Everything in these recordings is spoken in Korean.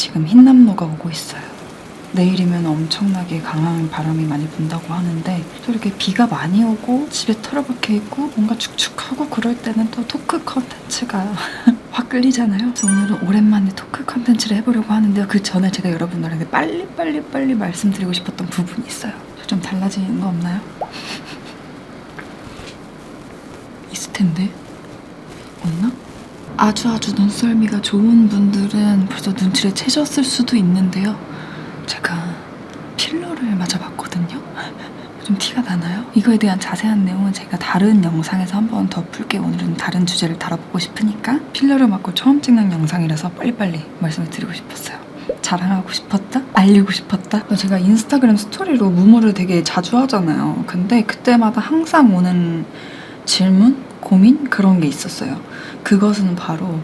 지금 흰남노가 오고 있어요. 내일이면 엄청나게 강한 바람이 많이 분다고 하는데 또 이렇게 비가 많이 오고 집에 털어박혀 있고 뭔가 축축하고 그럴 때는 또 토크 컨텐츠가 확 끌리잖아요. 그래서 오늘은 오랜만에 토크 컨텐츠를 해보려고 하는데요. 그 전에 제가 여러분들에게 빨리 말씀드리고 싶었던 부분이 있어요. 좀 달라지는 거 없나요? 있을 텐데 없나? 아주 눈썰미가 좋은 분들은 벌써 눈치를 채셨을 수도 있는데요. 제가 필러를 맞아봤거든요. 좀 티가 나나요? 이거에 대한 자세한 내용은 제가 다른 영상에서 한번 더 풀게요. 오늘은 다른 주제를 다뤄보고 싶으니까 필러를 맞고 처음 찍는 영상이라서 빨리빨리 말씀을 드리고 싶었어요. 자랑하고 싶었다? 알리고 싶었다? 제가 인스타그램 스토리로 무무를 되게 자주 하잖아요. 근데 그때마다 항상 오는 질문? 고민? 그런 게 있었어요. 그것은 바로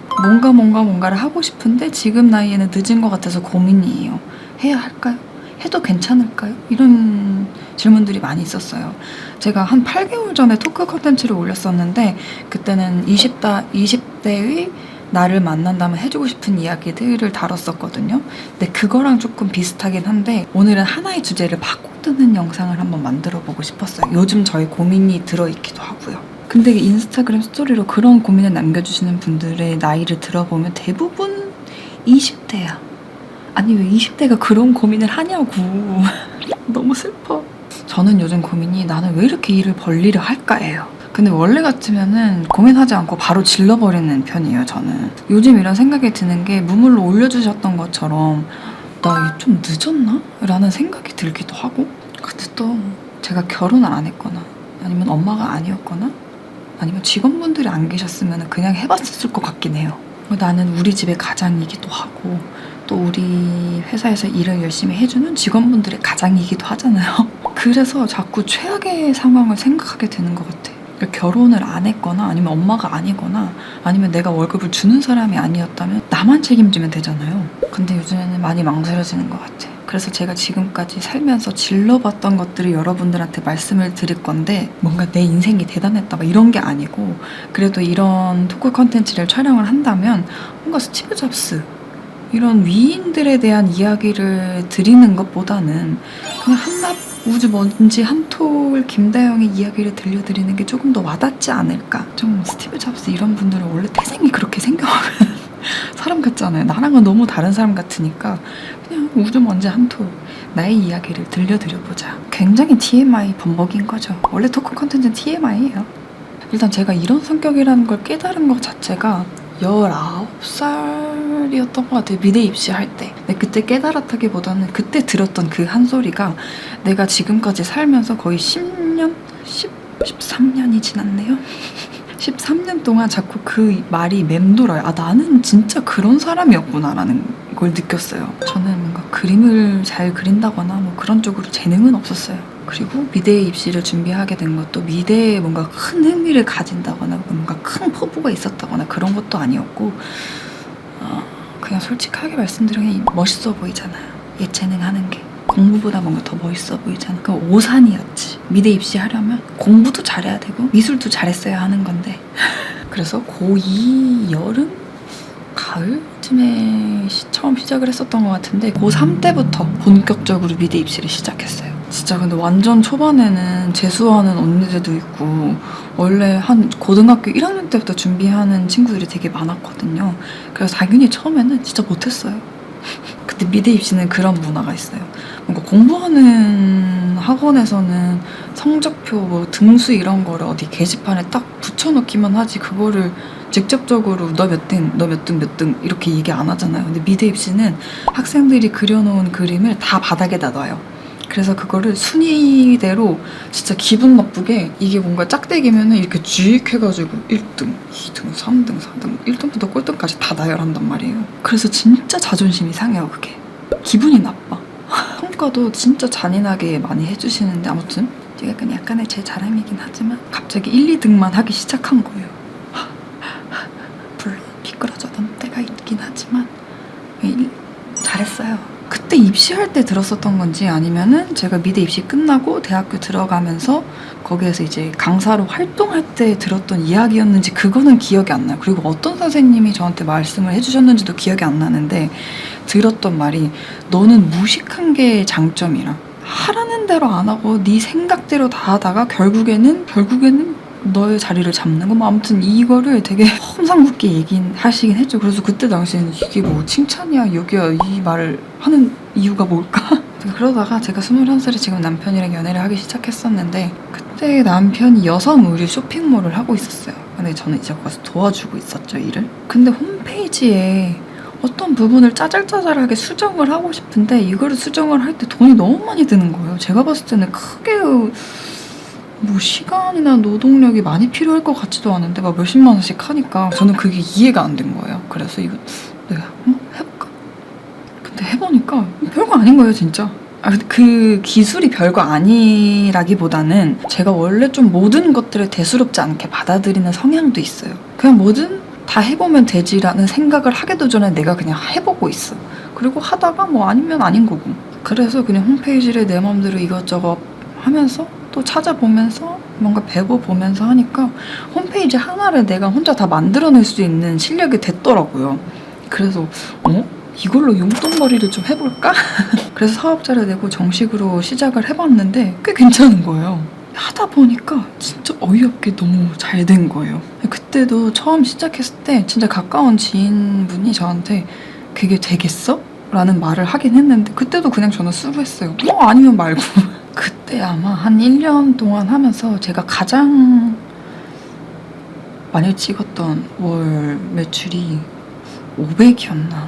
뭔가를 하고 싶은데 지금 나이에는 늦은 것 같아서 고민이에요. 해야 할까요? 해도 괜찮을까요? 이런 질문들이 많이 있었어요. 제가 한 8개월 전에 토크 컨텐츠를 올렸었는데 그때는 20대의 나를 만난다면 해주고 싶은 이야기들을 다뤘었거든요. 근데 그거랑 조금 비슷하긴 한데 오늘은 하나의 주제를 바꿔드는 영상을 한번 만들어보고 싶었어요. 요즘 저의 고민이 들어있기도 하고요. 근데 인스타그램 스토리로 그런 고민을 남겨주시는 분들의 나이를 들어보면 대부분 20대야. 아니 왜 20대가 그런 고민을 하냐고. 너무 슬퍼. 저는 요즘 고민이 나는 왜 이렇게 일을 벌리려 할까예요. 근데 원래 같으면은 고민하지 않고 바로 질러버리는 편이에요. 저는 요즘 이런 생각이 드는 게 무물로 올려주셨던 것처럼 나 좀 늦었나? 라는 생각이 들기도 하고, 근데 또 제가 결혼을 안 했거나 아니면 엄마가 아니었거나 아니면 직원분들이 안 계셨으면 그냥 해봤을 것 같긴 해요. 나는 우리 집의 가장이기도 하고 또 우리 회사에서 일을 열심히 해주는 직원분들의 가장이기도 하잖아요. 그래서 자꾸 최악의 상황을 생각하게 되는 것 같아. 결혼을 안 했거나 아니면 엄마가 아니거나 아니면 내가 월급을 주는 사람이 아니었다면 나만 책임지면 되잖아요. 근데 요즘에는 많이 망설여지는 것 같아. 그래서 제가 지금까지 살면서 질러봤던 것들을 여러분들한테 말씀을 드릴 건데 뭔가 내 인생이 대단했다 막 이런 게 아니고, 그래도 이런 토크 컨텐츠를 촬영을 한다면 뭔가 스티브 잡스 이런 위인들에 대한 이야기를 드리는 것보다는 그냥 한낱 우주 먼지 한 톨 김다영의 이야기를 들려드리는 게 조금 더 와닿지 않을까. 좀 스티브 잡스 이런 분들은 원래 태생이 그렇게 생겨가는 사람 같잖아요. 나랑은 너무 다른 사람 같으니까 그냥 우주 먼지 한 톨 나의 이야기를 들려드려보자. 굉장히 TMI 범벅인 거죠. 원래 토크 컨텐츠는 TMI예요. 일단 제가 이런 성격이라는 걸 깨달은 것 자체가 19살이었던 것 같아요. 미대 입시할 때. 근데 그때 깨달았다기보다는 그때 들었던 그 한 소리가 내가 지금까지 살면서 거의 13년이 지났네요. 13년 동안 자꾸 그 말이 맴돌아요. 아, 나는 진짜 그런 사람이었구나라는 걸 느꼈어요. 저는 뭔가 그림을 잘 그린다거나 뭐 그런 쪽으로 재능은 없었어요. 그리고 미대에 입시를 준비하게 된 것도 미대에 뭔가 큰 흥미를 가진다거나 뭔가 큰 포부가 있었다거나 그런 것도 아니었고, 그냥 솔직하게 말씀드리면 멋있어 보이잖아요. 예체능 하는 게 공부보다 뭔가 더 멋있어 보이잖아. 그 오산이었지. 미대 입시하려면 공부도 잘해야 되고 미술도 잘했어야 하는 건데 그래서 고2 여름? 가을쯤에 처음 시작을 했었던 것 같은데 고3 때부터 본격적으로 미대 입시를 시작했어요. 진짜 근데 완전 초반에는 재수하는 언니들도 있고 원래 한 고등학교 1학년 때부터 준비하는 친구들이 되게 많았거든요. 그래서 당연히 처음에는 진짜 못했어요. 근데 미대 입시는 그런 문화가 있어요. 뭔가 공부하는 학원에서는 성적표, 뭐 등수 이런 거를 어디 게시판에 딱 붙여놓기만 하지 그거를 직접적으로 너 몇 등, 너 몇 등, 몇 등 이렇게 얘기 안 하잖아요. 근데 미대 입시는 학생들이 그려놓은 그림을 다 바닥에다 놔요. 그래서 그거를 순위대로 진짜 기분 나쁘게 이게 뭔가 짝대기면은 이렇게 쥐익 해가지고 1등, 2등, 3등, 4등, 1등부터 꼴등까지 다 나열한단 말이에요. 그래서 진짜 자존심이 상해요, 그게. 기분이 나빠. 평가도 진짜 잔인하게 많이 해주시는데 아무튼 제가 약간의 제 자랑이긴 하지만 갑자기 1, 2등만 하기 시작한 거예요. 물론 미끄러졌던 때가 있긴 하지만 잘했어요. 그때 입시할 때 들었었던 건지 아니면은 제가 미대 입시 끝나고 대학교 들어가면서 거기에서 이제 강사로 활동할 때 들었던 이야기였는지 그거는 기억이 안 나요. 그리고 어떤 선생님이 저한테 말씀을 해주셨는지도 기억이 안 나는데 들었던 말이 너는 무식한 게 장점이라 하라는 대로 안 하고 네 생각대로 다 하다가 결국에는 너의 자리를 잡는 거. 뭐 아무튼 이거를 되게 험상궂게 얘기하시긴 했죠. 그래서 그때 당시에는 이게 뭐 칭찬이야 여기야 이 말을 하는 이유가 뭘까? 그러다가 제가 21살에 지금 남편이랑 연애를 하기 시작했었는데 그때 남편이 여성 의류 쇼핑몰을 하고 있었어요. 근데 저는 이제 거기서 도와주고 있었죠, 일을. 근데 홈페이지에 어떤 부분을 짜잘짜잘하게 수정을 하고 싶은데 이거를 수정을 할 때 돈이 너무 많이 드는 거예요. 제가 봤을 때는 크게 뭐 시간이나 노동력이 많이 필요할 것 같지도 않은데 막 몇십만 원씩 하니까 저는 그게 이해가 안 된 거예요. 그래서 이거 내가 한번 해볼까? 근데 해보니까 별거 아닌 거예요, 진짜. 그 기술이 별거 아니라기보다는 제가 원래 좀 모든 것들을 대수롭지 않게 받아들이는 성향도 있어요. 그냥 뭐든 다 해보면 되지라는 생각을 하기도 전에 내가 그냥 해보고 있어. 그리고 하다가 뭐 아니면 아닌 거고. 그래서 그냥 홈페이지를 내 맘대로 이것저것 하면서 또 찾아보면서 뭔가 배워보면서 하니까 홈페이지 하나를 내가 혼자 다 만들어낼 수 있는 실력이 됐더라고요. 그래서 이걸로 용돈벌이를 좀 해볼까? 그래서 사업자를 내고 정식으로 시작을 해봤는데 꽤 괜찮은 거예요. 하다 보니까 진짜 어이없게 너무 잘 된 거예요. 그때도 처음 시작했을 때 진짜 가까운 지인분이 저한테 그게 되겠어? 라는 말을 하긴 했는데 그때도 그냥 저는 스루했어요. 아니면 말고. 그때 아마 한 1년 동안 하면서 제가 가장 많이 찍었던 월 매출이 500이었나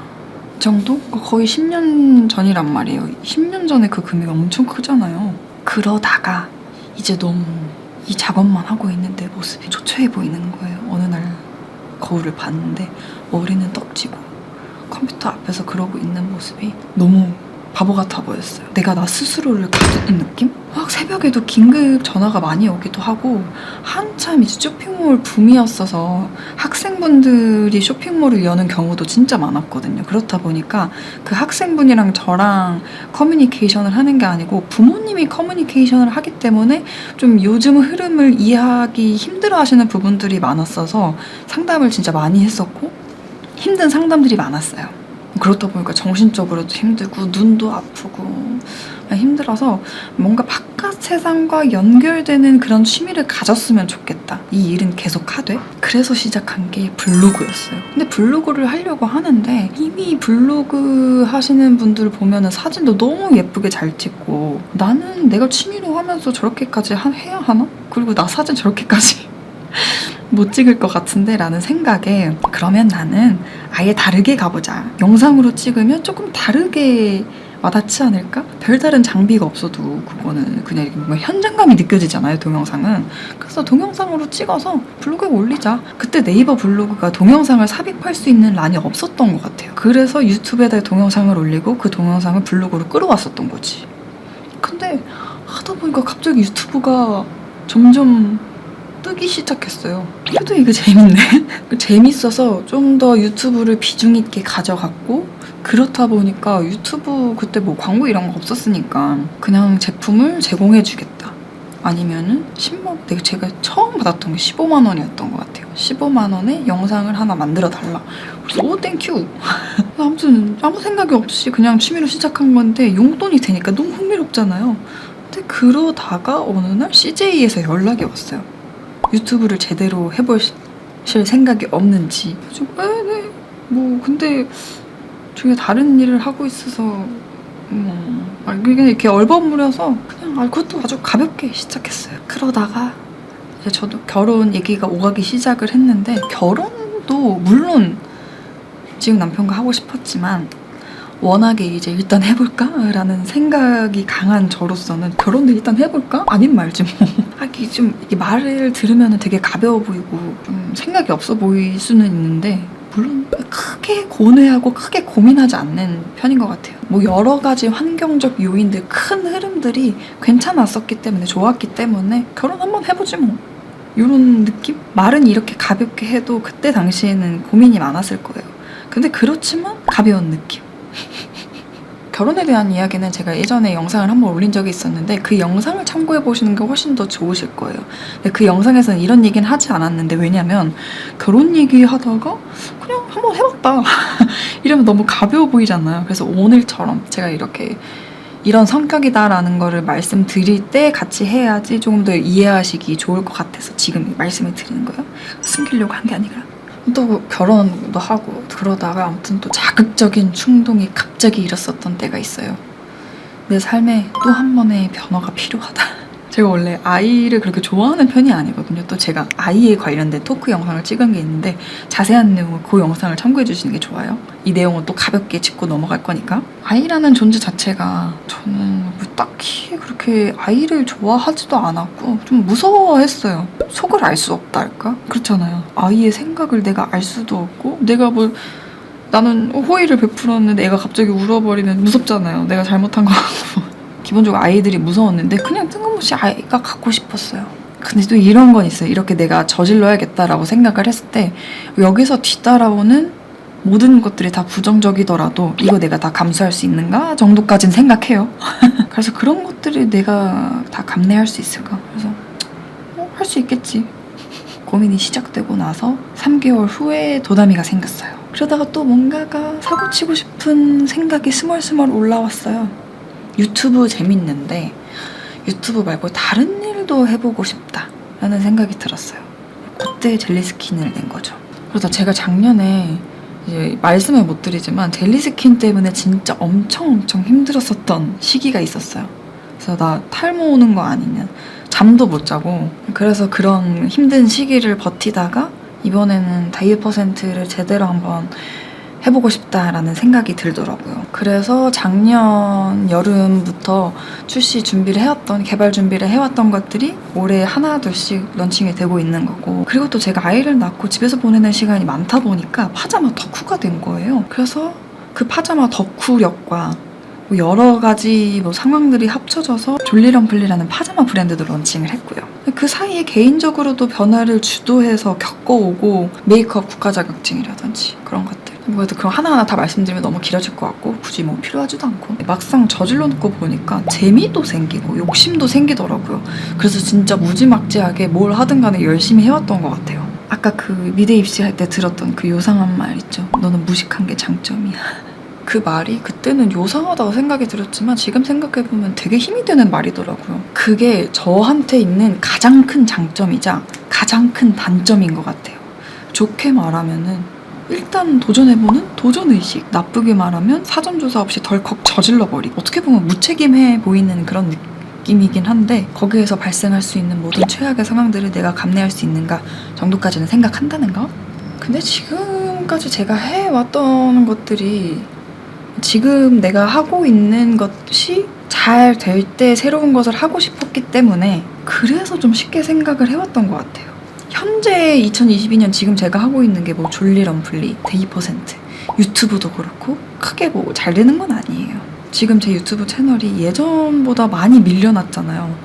정도? 거의 10년 전이란 말이에요. 10년 전에 그 금액이 엄청 크잖아요. 그러다가 이제 너무 이 작업만 하고 있는 내 모습이 초췌해 보이는 거예요. 어느 날 거울을 봤는데 머리는 떡지고 컴퓨터 앞에서 그러고 있는 모습이 너무 바보 같아 보였어요. 내가 나 스스로를 가두는 느낌? 막 새벽에도 긴급 전화가 많이 오기도 하고 한참 이제 쇼핑몰 붐이었어서 학생분들이 쇼핑몰을 여는 경우도 진짜 많았거든요. 그렇다 보니까 그 학생분이랑 저랑 커뮤니케이션을 하는 게 아니고 부모님이 커뮤니케이션을 하기 때문에 좀 요즘 흐름을 이해하기 힘들어 하시는 부분들이 많았어서 상담을 진짜 많이 했었고 힘든 상담들이 많았어요. 그렇다 보니까 정신적으로도 힘들고 눈도 아프고 힘들어서 뭔가 바깥 세상과 연결되는 그런 취미를 가졌으면 좋겠다. 이 일은 계속 하되 그래서 시작한 게 블로그였어요. 근데 블로그를 하려고 하는데 이미 블로그 하시는 분들 보면은 사진도 너무 예쁘게 잘 찍고 나는 내가 취미로 하면서 저렇게까지 해야 하나? 그리고 나 사진 저렇게까지 못 찍을 것 같은데 라는 생각에 그러면 나는 아예 다르게 가보자. 영상으로 찍으면 조금 다르게 와닿지 않을까? 별다른 장비가 없어도 그거는 그냥 이렇게 뭔가 현장감이 느껴지잖아요, 동영상은. 그래서 동영상으로 찍어서 블로그에 올리자. 그때 네이버 블로그가 동영상을 삽입할 수 있는 란이 없었던 것 같아요. 그래서 유튜브에다 동영상을 올리고 그 동영상을 블로그로 끌어왔었던 거지. 근데 하다 보니까 갑자기 유튜브가 점점 뜨기 시작했어요. 그래도 이게 재밌네. 재밌어서 좀 더 유튜브를 비중 있게 가져갔고 그렇다 보니까 유튜브 그때 뭐 광고 이런 거 없었으니까 그냥 제품을 제공해 주겠다. 아니면은 10만 제가 처음 받았던 게 15만 원이었던 것 같아요. 15만 원에 영상을 하나 만들어 달라. 그래서 오 땡큐. 아무튼 아무 생각이 없이 그냥 취미로 시작한 건데 용돈이 되니까 너무 흥미롭잖아요. 근데 그러다가 어느 날 CJ에서 연락이 왔어요. 유튜브를 제대로 해보실 생각이 없는지. 네. 뭐 근데 저게 다른 일을 하고 있어서 그냥 이렇게 얼버무려서 그냥 그것도 아주 가볍게 시작했어요. 그러다가 이제 저도 결혼 얘기가 오가기 시작을 했는데 결혼도 물론 지금 남편과 하고 싶었지만 워낙에 이제 일단 해볼까? 라는 생각이 강한 저로서는 결혼도 일단 해볼까? 아닌 말지 뭐. 하기 좀 이게 말을 들으면 되게 가벼워 보이고 좀 생각이 없어 보일 수는 있는데 물론 크게 고뇌하고 크게 고민하지 않는 편인 것 같아요. 뭐 여러 가지 환경적 요인들, 큰 흐름들이 괜찮았었기 때문에 좋았기 때문에 결혼 한번 해보지 뭐. 이런 느낌? 말은 이렇게 가볍게 해도 그때 당시에는 고민이 많았을 거예요. 근데 그렇지만 가벼운 느낌. 결혼에 대한 이야기는 제가 예전에 영상을 한번 올린 적이 있었는데 그 영상을 참고해 보시는 게 훨씬 더 좋으실 거예요. 근데 그 영상에서는 이런 얘기는 하지 않았는데, 왜냐면 결혼 얘기하다가 그냥 한번 해봤다 이러면 너무 가벼워 보이잖아요. 그래서 오늘처럼 제가 이렇게 이런 성격이다라는 거를 말씀드릴 때 같이 해야지 조금 더 이해하시기 좋을 것 같아서 지금 말씀을 드리는 거예요. 숨기려고 한 게 아니라. 또 결혼도 하고 그러다가 아무튼 또 자극적인 충동이 갑자기 일었었던 때가 있어요. 내 삶에 또 한 번의 변화가 필요하다. 제가 원래 아이를 그렇게 좋아하는 편이 아니거든요. 또 제가 아이에 관련된 토크 영상을 찍은 게 있는데 자세한 내용은 그 영상을 참고해 주시는 게 좋아요. 이 내용은 또 가볍게 짚고 넘어갈 거니까. 아이라는 존재 자체가 저는 뭐 딱히 그렇게 아이를 좋아하지도 않았고 좀 무서워했어요. 속을 알 수 없다 할까? 그렇잖아요. 아이의 생각을 내가 알 수도 없고, 내가 뭐 나는 호의를 베풀었는데 애가 갑자기 울어버리면 무섭잖아요. 내가 잘못한 거 같고. 기본적으로 아이들이 무서웠는데 그냥 뜬금없이 아이가 갖고 싶었어요. 근데 또 이런 건 있어요. 이렇게 내가 저질러야겠다라고 생각을 했을 때 여기서 뒤따라오는 모든 것들이 다 부정적이더라도 이거 내가 다 감수할 수 있는가 정도까지는 생각해요. 그래서 그런 것들을 내가 다 감내할 수 있을까? 그래서 할 수 있겠지. 고민이 시작되고 나서 3개월 후에 도담이가 생겼어요. 그러다가 또 뭔가가 사고치고 싶은 생각이 스멀스멀 올라왔어요. 유튜브 재밌는데 유튜브 말고 다른 일도 해보고 싶다라는 생각이 들었어요. 그때 젤리스킨을 낸 거죠. 그러다 제가 작년에 이제 말씀을 못 드리지만 젤리스킨 때문에 진짜 엄청 힘들었었던 시기가 있었어요. 그래서 나 탈모 오는 거 아니냐, 잠도 못 자고, 그래서 그런 힘든 시기를 버티다가 이번에는 다이어트를 제대로 한번 해보고 싶다라는 생각이 들더라고요. 그래서 작년 여름부터 출시 준비를 해왔던, 개발 준비를 해왔던 것들이 올해 하나둘씩 런칭이 되고 있는 거고, 그리고 또 제가 아이를 낳고 집에서 보내는 시간이 많다 보니까 파자마 덕후가 된 거예요. 그래서 그 파자마 덕후력과 여러 가지 상황들이 합쳐져서 졸리럼플리라는 파자마 브랜드도 런칭을 했고요. 그 사이에 개인적으로도 변화를 주도해서 겪어오고, 메이크업 국가 자격증이라든지 그런 것들, 그래도 그럼 하나하나 다 말씀드리면 너무 길어질 것 같고 굳이 필요하지도 않고, 막상 저질러 놓고 보니까 재미도 생기고 욕심도 생기더라고요. 그래서 진짜 무지막지하게 뭘 하든 간에 열심히 해왔던 것 같아요. 아까 그 미대 입시할 때 들었던 그 요상한 말 있죠. 너는 무식한 게 장점이야. 그 말이 그때는 요상하다고 생각이 들었지만 지금 생각해보면 되게 힘이 되는 말이더라고요. 그게 저한테 있는 가장 큰 장점이자 가장 큰 단점인 것 같아요. 좋게 말하면은 일단 도전해보는 도전의식, 나쁘게 말하면 사전조사 없이 덜컥 저질러버리고, 어떻게 보면 무책임해 보이는 그런 느낌이긴 한데 거기에서 발생할 수 있는 모든 최악의 상황들을 내가 감내할 수 있는가 정도까지는 생각한다는 거? 근데 지금까지 제가 해왔던 것들이 지금 내가 하고 있는 것이 잘 될 때 새로운 것을 하고 싶었기 때문에 그래서 좀 쉽게 생각을 해왔던 것 같아요. 현재 2022년 지금 제가 하고 있는 게 졸리럼플리, 데이퍼센트, 유튜브도 그렇고 크게 잘 되는 건 아니에요. 지금 제 유튜브 채널이 예전보다 많이 밀려났잖아요.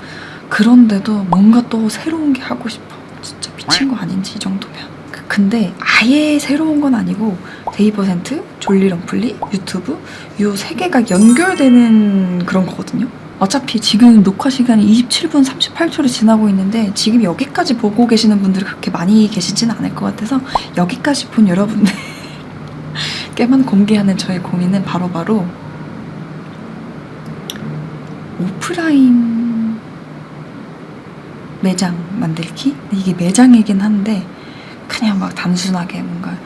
그런데도 뭔가 또 새로운 게 하고 싶어. 진짜 미친 거 아닌지 이 정도면. 근데 아예 새로운 건 아니고 데이퍼센트, 졸리럼플리, 유튜브 이 3개가 연결되는 그런 거거든요. 어차피 지금 녹화 시간이 27분 38초를 지나고 있는데 지금 여기까지 보고 계시는 분들이 그렇게 많이 계시지는 않을 것 같아서 여기까지 본 여러분들께만 공개하는 저의 고민은 바로 오프라인 매장 만들기? 이게 매장이긴 한데 그냥 단순하게 뭔가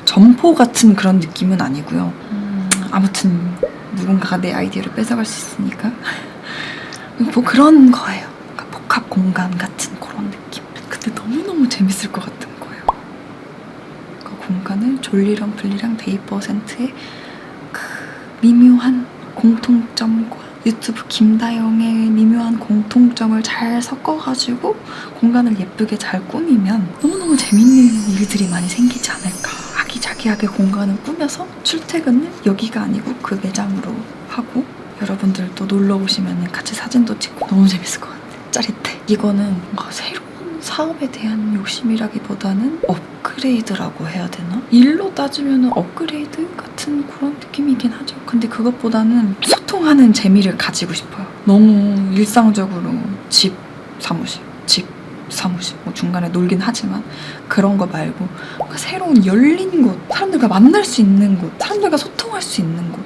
점포 같은 그런 느낌은 아니고요. 아무튼 누군가가 내 아이디어를 뺏어갈 수 있으니까 그런 거예요. 그러니까 복합 공간 같은 그런 느낌. 근데 너무너무 재밌을 것 같은 거예요. 그 공간을 졸리럼플리랑 데이퍼센트의 그 미묘한 공통점과 유튜브 김다영의 미묘한 공통점을 잘 섞어가지고 공간을 예쁘게 잘 꾸미면 너무너무 재밌는 일들이 많이 생기지 않을까. 아기자기하게 공간을 꾸며서 출퇴근을 여기가 아니고 그 매장으로 하고, 여러분들도 놀러 오시면 같이 사진도 찍고 너무 재밌을 것 같아요. 짜릿해. 이거는 뭔가 새로운 사업에 대한 욕심이라기보다는 업그레이드 업그레이드라고 해야 되나? 일로 따지면 업그레이드 같은 그런 느낌이긴 하죠. 근데 그것보다는 소통하는 재미를 가지고 싶어요. 너무 일상적으로 집, 사무실, 집, 사무실 뭐 중간에 놀긴 하지만 그런 거 말고 뭔가 새로운 열린 곳, 사람들과 만날 수 있는 곳, 사람들과 소통할 수 있는 곳,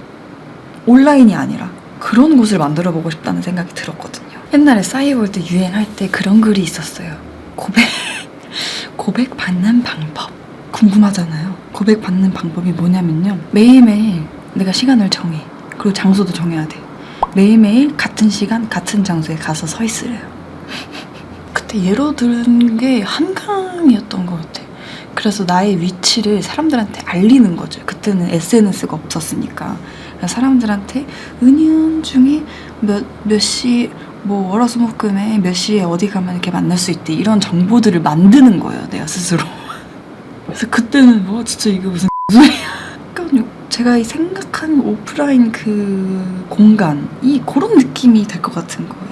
온라인이 아니라 그런 곳을 만들어 보고 싶다는 생각이 들었거든요. 옛날에 싸이월드 유행할 때 그런 글이 있었어요. 고백 받는 방법. 궁금하잖아요. 고백 받는 방법이 뭐냐면요, 매일매일 내가 시간을 정해. 그리고 장소도 정해야 돼. 매일매일 같은 시간 같은 장소에 가서 서 있으래요. 그때 예로 들은 게 한강이었던 것 같아. 그래서 나의 위치를 사람들한테 알리는 거죠. 그때는 SNS가 없었으니까. 사람들한테 은연중에 몇 시, 뭐 월화수목금에 몇 시에 어디 가면 이렇게 만날 수 있대, 이런 정보들을 만드는 거예요, 내가 스스로. 그래서 그때는 뭐 진짜 이게 무슨 소리야. 그러니까 제가 생각한 오프라인 그 공간이 그런 느낌이 될 것 같은 거예요.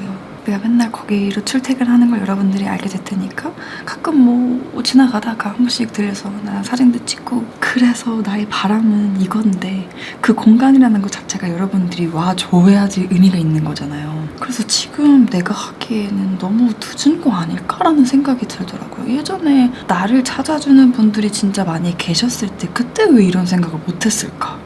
내가 맨날 거기로 출퇴근하는 걸 여러분들이 알게 될 테니까 가끔 뭐 지나가다가 한 번씩 들려서 나 사진도 찍고, 그래서 나의 바람은 이건데 그 공간이라는 것 자체가 여러분들이 와줘야지 의미가 있는 거잖아요. 그래서 지금 내가 하기에는 너무 늦은 거 아닐까라는 생각이 들더라고요. 예전에 나를 찾아주는 분들이 진짜 많이 계셨을 때 그때 왜 이런 생각을 못했을까?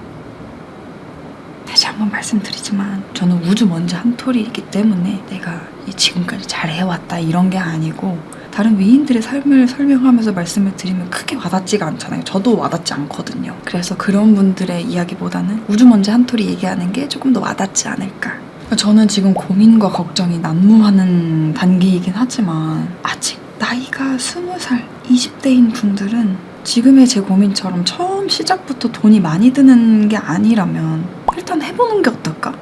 다시 한번 말씀드리지만 저는 우주 먼지 한 톨이기 때문에 내가 지금까지 잘 해왔다 이런 게 아니고, 다른 위인들의 삶을 설명하면서 말씀을 드리면 크게 와닿지가 않잖아요. 저도 와닿지 않거든요. 그래서 그런 분들의 이야기보다는 우주 먼지 한 톨이 얘기하는 게 조금 더 와닿지 않을까. 저는 지금 고민과 걱정이 난무하는 단계이긴 하지만 아직 나이가 20살, 20대인 분들은 지금의 제 고민처럼 처음 시작부터 돈이 많이 드는 게 아니라면 일단 해보는 게 어떨까?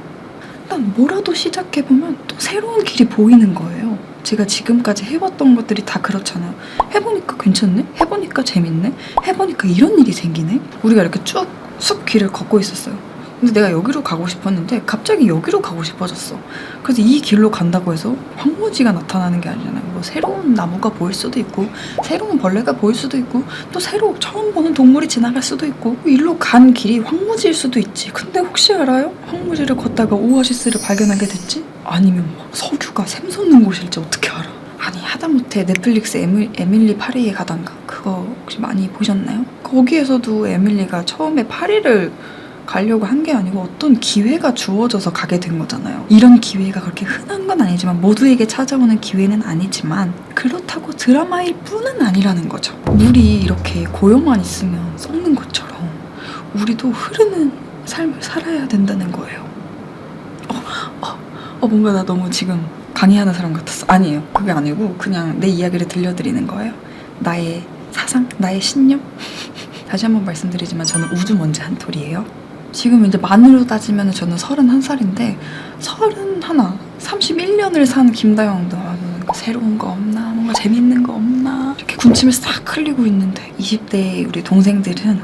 일단 뭐라도 시작해보면 또 새로운 길이 보이는 거예요. 제가 지금까지 해봤던 것들이 다 그렇잖아요. 해보니까 괜찮네? 해보니까 재밌네? 해보니까 이런 일이 생기네? 우리가 이렇게 쭉 숲 길을 걷고 있었어요. 근데 내가 여기로 가고 싶었는데 갑자기 여기로 가고 싶어졌어. 그래서 이 길로 간다고 해서 황무지가 나타나는 게 아니잖아요. 뭐 새로운 나무가 보일 수도 있고, 새로운 벌레가 보일 수도 있고, 또 새로 처음 보는 동물이 지나갈 수도 있고, 일로 간 길이 황무지일 수도 있지. 근데 혹시 알아요? 황무지를 걷다가 오아시스를 발견하게 됐지? 아니면 뭐 석유가 샘솟는 곳일지 어떻게 알아? 아니 하다못해 넷플릭스 에밀리 파리에 가던가, 그거 혹시 많이 보셨나요? 거기에서도 에밀리가 처음에 파리를 가려고 한 게 아니고 어떤 기회가 주어져서 가게 된 거잖아요. 이런 기회가 그렇게 흔한 건 아니지만, 모두에게 찾아오는 기회는 아니지만, 그렇다고 드라마일 뿐은 아니라는 거죠. 물이 이렇게 고여만 있으면 썩는 것처럼 우리도 흐르는 삶을 살아야 된다는 거예요. 뭔가 나 너무 지금 강의하는 사람 같았어. 아니에요. 그게 아니고 그냥 내 이야기를 들려드리는 거예요. 나의 사상, 나의 신념. 다시 한번 말씀드리지만 저는 우주 먼지 한 톨이에요. 지금 이제 만으로 따지면 저는 31살인데 31년을 산 김다영도 새로운 거 없나, 뭔가 재밌는 거 없나 이렇게 군침을 싹 흘리고 있는데, 20대 우리 동생들은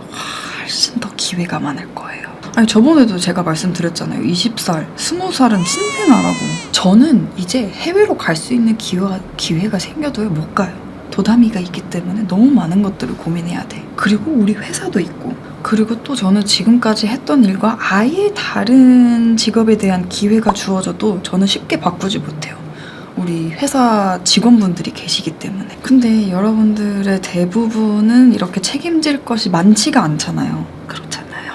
훨씬 더 기회가 많을 거예요. 아니 저번에도 제가 말씀드렸잖아요. 20살, 20살은 신생아라고. 저는 이제 해외로 갈 수 있는 기회가 생겨도요 못 가요. 도담이가 있기 때문에 너무 많은 것들을 고민해야 돼. 그리고 우리 회사도 있고, 그리고 또 저는 지금까지 했던 일과 아예 다른 직업에 대한 기회가 주어져도 저는 쉽게 바꾸지 못해요. 우리 회사 직원분들이 계시기 때문에. 근데 여러분들의 대부분은 이렇게 책임질 것이 많지가 않잖아요. 그렇잖아요.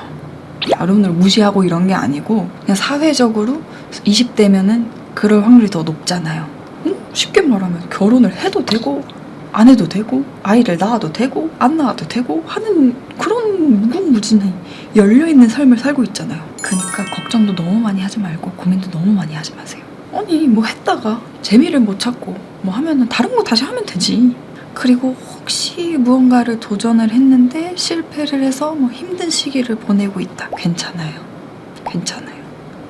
여러분들 무시하고 이런 게 아니고 그냥 사회적으로 20대면은 그럴 확률이 더 높잖아요. 쉽게 말하면 결혼을 해도 되고 안 해도 되고, 아이를 낳아도 되고 안 낳아도 되고 하는 그런 무궁무진히 열려있는 삶을 살고 있잖아요. 그러니까 걱정도 너무 많이 하지 말고 고민도 너무 많이 하지 마세요. 아니 뭐 했다가 재미를 못 찾고 뭐 하면은 다른 거 다시 하면 되지. 그리고 혹시 무언가를 도전을 했는데 실패를 해서 뭐 힘든 시기를 보내고 있다. 괜찮아요.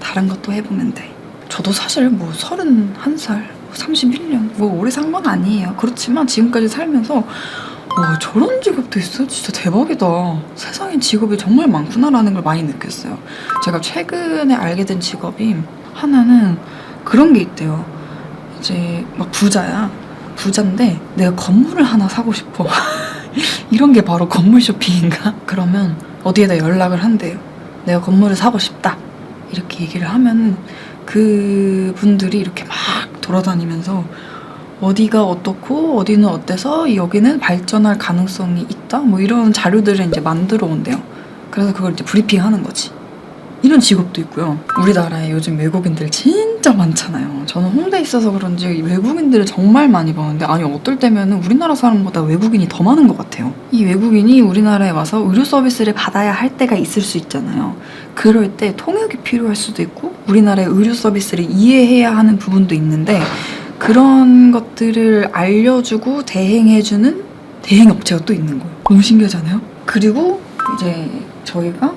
다른 것도 해보면 돼. 저도 사실 뭐 31살 31년 뭐 오래 산 건 아니에요. 그렇지만 지금까지 살면서 와 저런 직업도 있어? 진짜 대박이다. 세상에 직업이 정말 많구나라는 걸 많이 느꼈어요. 제가 최근에 알게 된 직업이 하나는 그런 게 있대요. 이제 막 부자인데 내가 건물을 하나 사고 싶어. 이런 게 바로 건물 쇼핑인가? 그러면 어디에다 연락을 한대요. 내가 건물을 사고 싶다. 이렇게 얘기를 하면 그 분들이 이렇게 막 돌아다니면서 어디가 어떻고 어디는 어때서 여기는 발전할 가능성이 있다. 뭐 이런 자료들을 이제 만들어 온대요. 그래서 그걸 이제 브리핑하는 거지. 이런 직업도 있고요. 우리나라에 요즘 외국인들 진짜 많잖아요. 저는 홍대에 있어서 그런지 외국인들을 정말 많이 보는데 아니 어떨 때면은 우리나라 사람보다 외국인이 더 많은 것 같아요. 이 외국인이 우리나라에 와서 의료 서비스를 받아야 할 때가 있을 수 있잖아요. 그럴 때 통역이 필요할 수도 있고 우리나라의 의료 서비스를 이해해야 하는 부분도 있는데 그런 것들을 알려주고 대행해주는 대행업체가 또 있는 거예요. 너무 신기하잖아요? 그리고 이제 저희가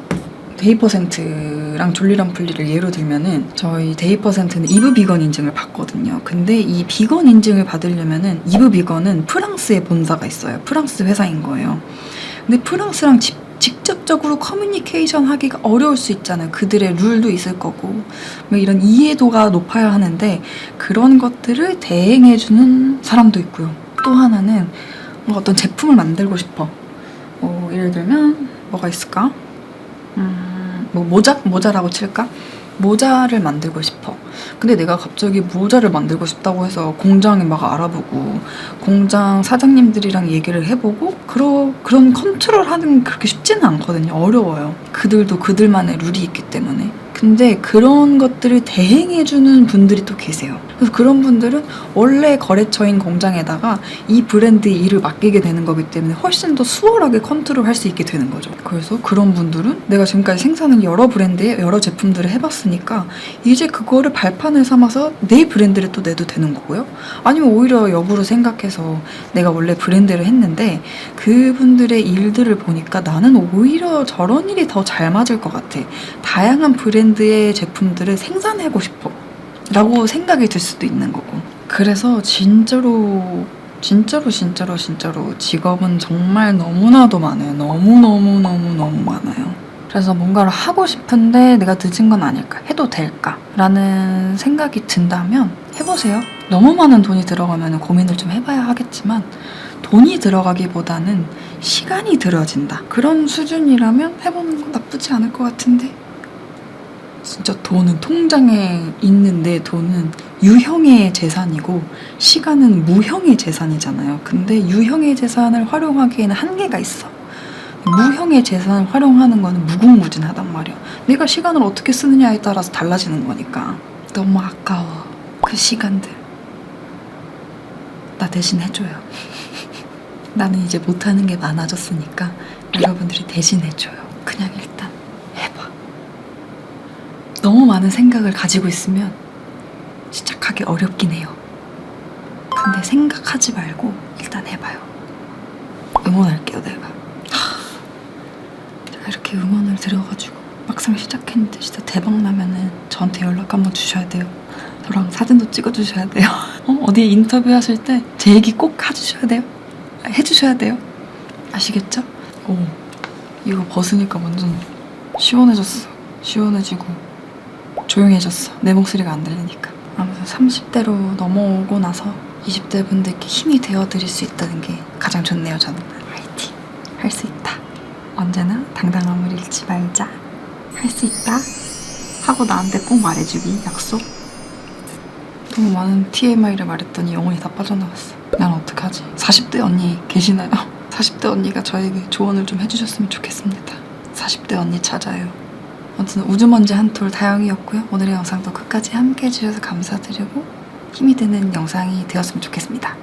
데이퍼센트랑 졸리럼플리를 예로 들면은 저희 데이퍼센트는 이브 비건 인증을 받거든요. 근데 이 비건 인증을 받으려면은 이브 비건은 프랑스에 본사가 있어요. 프랑스 회사인 거예요. 근데 프랑스랑 직접적으로 커뮤니케이션 하기가 어려울 수 있잖아요. 그들의 룰도 있을 거고 뭐 이런 이해도가 높아야 하는데 그런 것들을 대행해주는 사람도 있고요. 또 하나는 어떤 제품을 만들고 싶어. 예를 들면 뭐가 있을까? 뭐 모자라고 칠까? 모자를 만들고 싶어. 근데 내가 갑자기 모자를 만들고 싶다고 해서 공장에 막 알아보고 공장 사장님들이랑 얘기를 해보고 그런 컨트롤하는 게 그렇게 쉽지는 않거든요. 어려워요. 그들도 그들만의 룰이 있기 때문에. 근데 그런 것들을 대행해주는 분들이 또 계세요. 그래서 그런 분들은 원래 거래처인 공장에다가 이 브랜드의 일을 맡기게 되는 거기 때문에 훨씬 더 수월하게 컨트롤할 수 있게 되는 거죠. 그래서 그런 분들은 내가 지금까지 생산한 여러 브랜드의 여러 제품들을 해봤으니까 이제 그거를 발판을 삼아서 내 브랜드를 또 내도 되는 거고요. 아니면 오히려 역으로 생각해서 내가 원래 브랜드를 했는데 그분들의 일들을 보니까 나는 오히려 저런 일이 더 잘 맞을 것 같아. 다양한 브랜드의 제품들을 생산하고 싶어 라고 생각이 들 수도 있는 거고. 그래서 진짜로 직업은 정말 너무나도 많아요. 너무 많아요. 그래서 뭔가를 하고 싶은데 내가 늦은 건 아닐까? 해도 될까? 라는 생각이 든다면 해보세요. 너무 많은 돈이 들어가면 고민을 좀 해봐야 하겠지만 돈이 들어가기보다는 시간이 들어진다. 그런 수준이라면 해보는 건 나쁘지 않을 것 같은데. 진짜 돈은 통장에 있는 내 돈은 유형의 재산이고 시간은 무형의 재산이잖아요. 근데 유형의 재산을 활용하기에는 한계가 있어. 무형의 재산을 활용하는 거는 무궁무진하단 말이야. 내가 시간을 어떻게 쓰느냐에 따라서 달라지는 거니까. 너무 아까워. 그 시간들. 나 대신 해줘요. 나는 이제 못하는 게 많아졌으니까 여러분들이 대신 해줘요. 그냥 일단 해봐. 너무 많은 생각을 가지고 있으면 시작하기 어렵긴 해요. 근데 생각하지 말고 일단 해봐요. 응원할게요, 내가. 제가 이렇게 응원을 드려가지고 막상 시작했는데 진짜 대박 나면은 저한테 연락 한번 주셔야 돼요. 저랑 사진도 찍어주셔야 돼요. 어디에 인터뷰 하실 때 제 얘기 꼭 해주셔야 돼요. 해주셔야 돼요. 아시겠죠? 이거 벗으니까 완전 시원해졌어. 시원해지고 조용해졌어. 내 목소리가 안 들리니까. 아무튼 30대로 넘어오고 나서 20대 분들께 힘이 되어드릴 수 있다는 게 가장 좋네요. 저는 화이팅! 할 수 있다. 언제나 당당함을 잃지 말자. 할 수 있다. 하고 나한테 꼭 말해주기. 약속. 너무 많은 TMI를 말했더니 영혼이 다 빠져나갔어. 난 어떡하지? 40대 언니 계시나요? 40대 언니가 저에게 조언을 좀 해주셨으면 좋겠습니다. 40대 언니 찾아요. 아무튼 우주먼지 한 톨 다영이었고요. 오늘의 영상도 끝까지 함께 해주셔서 감사드리고 힘이 되는 영상이 되었으면 좋겠습니다.